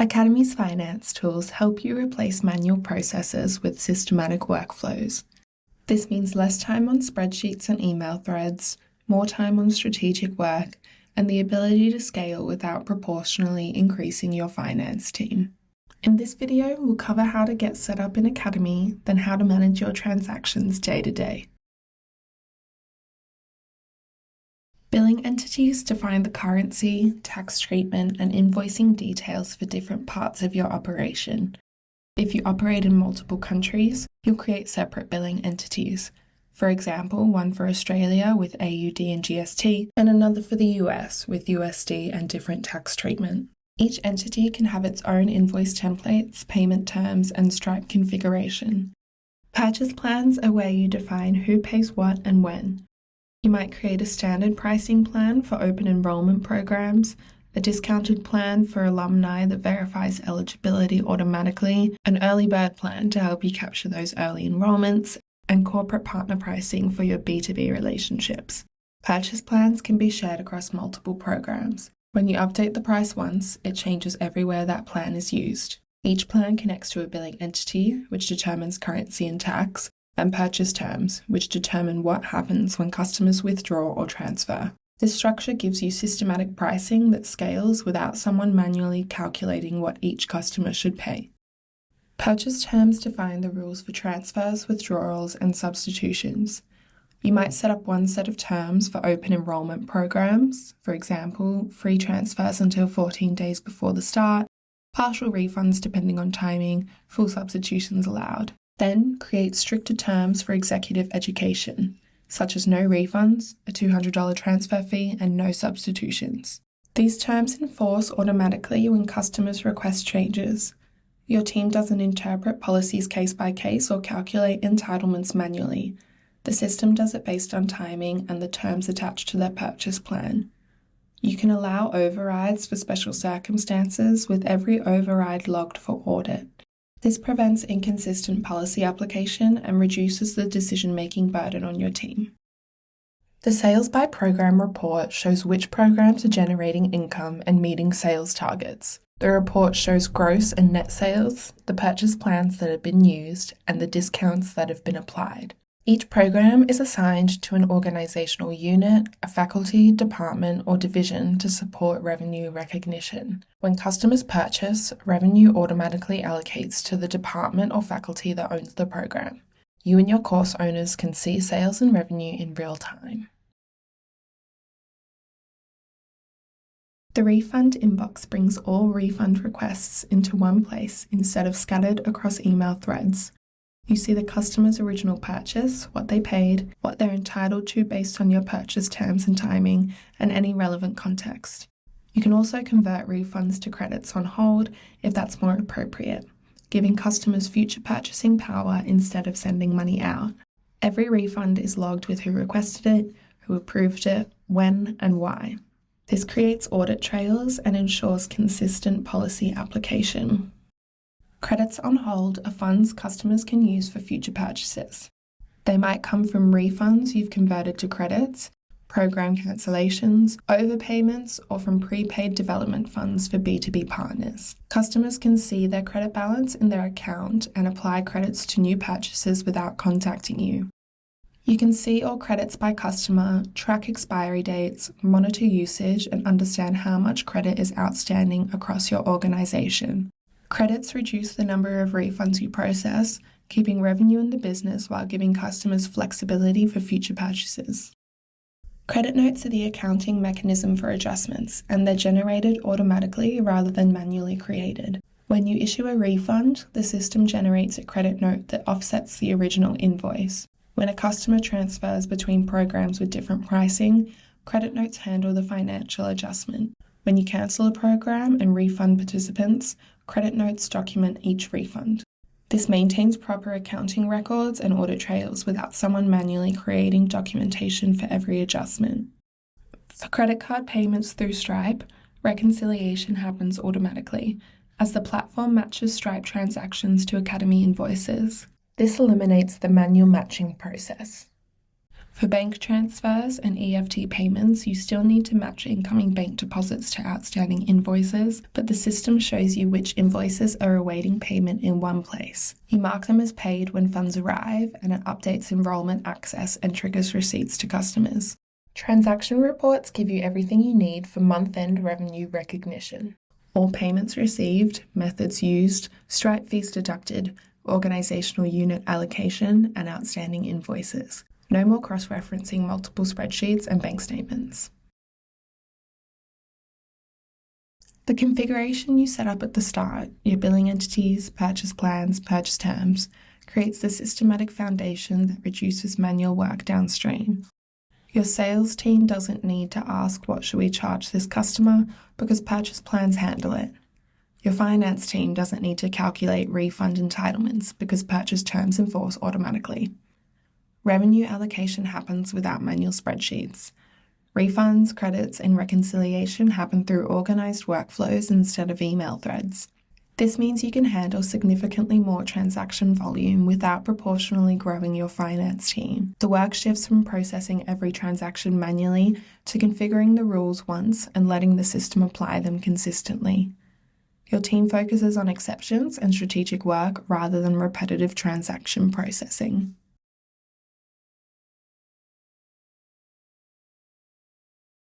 Academy's finance tools help you replace manual processes with systematic workflows. This means less time on spreadsheets and email threads, more time on strategic work, and the ability to scale without proportionally increasing your finance team. In this video, we'll cover how to get set up in Academy, then how to manage your transactions day to day. Billing entities define the currency, tax treatment, and invoicing details for different parts of your operation. If you operate in multiple countries, you'll create separate billing entities. For example, one for Australia with AUD and GST, and another for the US with USD and different tax treatment. Each entity can have its own invoice templates, payment terms, and Stripe configuration. Purchase plans are where you define who pays what and when. You might create a standard pricing plan for open enrollment programs, a discounted plan for alumni that verifies eligibility automatically, an early bird plan to help you capture those early enrollments, and corporate partner pricing for your B2B relationships. Purchase plans can be shared across multiple programs. When you update the price once, it changes everywhere that plan is used. Each plan connects to a billing entity, which determines currency and tax, and purchase terms, which determine what happens when customers withdraw or transfer. This structure gives you systematic pricing that scales without someone manually calculating what each customer should pay. Purchase terms define the rules for transfers, withdrawals, and substitutions. You might set up one set of terms for open enrollment programs, for example, free transfers until 14 days before the start, partial refunds depending on timing, full substitutions allowed. Then create stricter terms for executive education, such as no refunds, a $200 transfer fee, and no substitutions. These terms enforce automatically when customers request changes. Your team doesn't interpret policies case by case or calculate entitlements manually. The system does it based on timing and the terms attached to their purchase plan. You can allow overrides for special circumstances, with every override logged for audit. This prevents inconsistent policy application and reduces the decision-making burden on your team. The Sales by Program report shows which programs are generating income and meeting sales targets. The report shows gross and net sales, the purchase plans that have been used, and the discounts that have been applied. Each program is assigned to an organizational unit, a faculty, department, or division to support revenue recognition. When customers purchase, revenue automatically allocates to the department or faculty that owns the program. You and your course owners can see sales and revenue in real time. The refund inbox brings all refund requests into one place instead of scattered across email threads. You see the customer's original purchase, what they paid, what they're entitled to based on your purchase terms and timing, and any relevant context. You can also convert refunds to credits on hold if that's more appropriate, giving customers future purchasing power instead of sending money out. Every refund is logged with who requested it, who approved it, when, and why. This creates audit trails and ensures consistent policy application. Credits on hold are funds customers can use for future purchases. They might come from refunds you've converted to credits, program cancellations, overpayments, or from prepaid development funds for B2B partners. Customers can see their credit balance in their account and apply credits to new purchases without contacting you. You can see all credits by customer, track expiry dates, monitor usage, and understand how much credit is outstanding across your organization. Credits reduce the number of refunds you process, keeping revenue in the business while giving customers flexibility for future purchases. Credit notes are the accounting mechanism for adjustments, and they're generated automatically rather than manually created. When you issue a refund, the system generates a credit note that offsets the original invoice. When a customer transfers between programs with different pricing, credit notes handle the financial adjustment. When you cancel a program and refund participants, credit notes document each refund. This maintains proper accounting records and audit trails without someone manually creating documentation for every adjustment. For credit card payments through Stripe, reconciliation happens automatically, as the platform matches Stripe transactions to Academy invoices. This eliminates the manual matching process. For bank transfers and EFT payments, you still need to match incoming bank deposits to outstanding invoices, but the system shows you which invoices are awaiting payment in one place. You mark them as paid when funds arrive, and it updates enrollment access and triggers receipts to customers. Transaction reports give you everything you need for month-end revenue recognition. All payments received, methods used, Stripe fees deducted, organizational unit allocation, and outstanding invoices. No more cross-referencing multiple spreadsheets and bank statements. The configuration you set up at the start, your billing entities, purchase plans, purchase terms, creates the systematic foundation that reduces manual work downstream. Your sales team doesn't need to ask what should we charge this customer because purchase plans handle it. Your finance team doesn't need to calculate refund entitlements because purchase terms enforce automatically. Revenue allocation happens without manual spreadsheets. Refunds, credits, and reconciliation happen through organized workflows instead of email threads. This means you can handle significantly more transaction volume without proportionally growing your finance team. The work shifts from processing every transaction manually to configuring the rules once and letting the system apply them consistently. Your team focuses on exceptions and strategic work rather than repetitive transaction processing.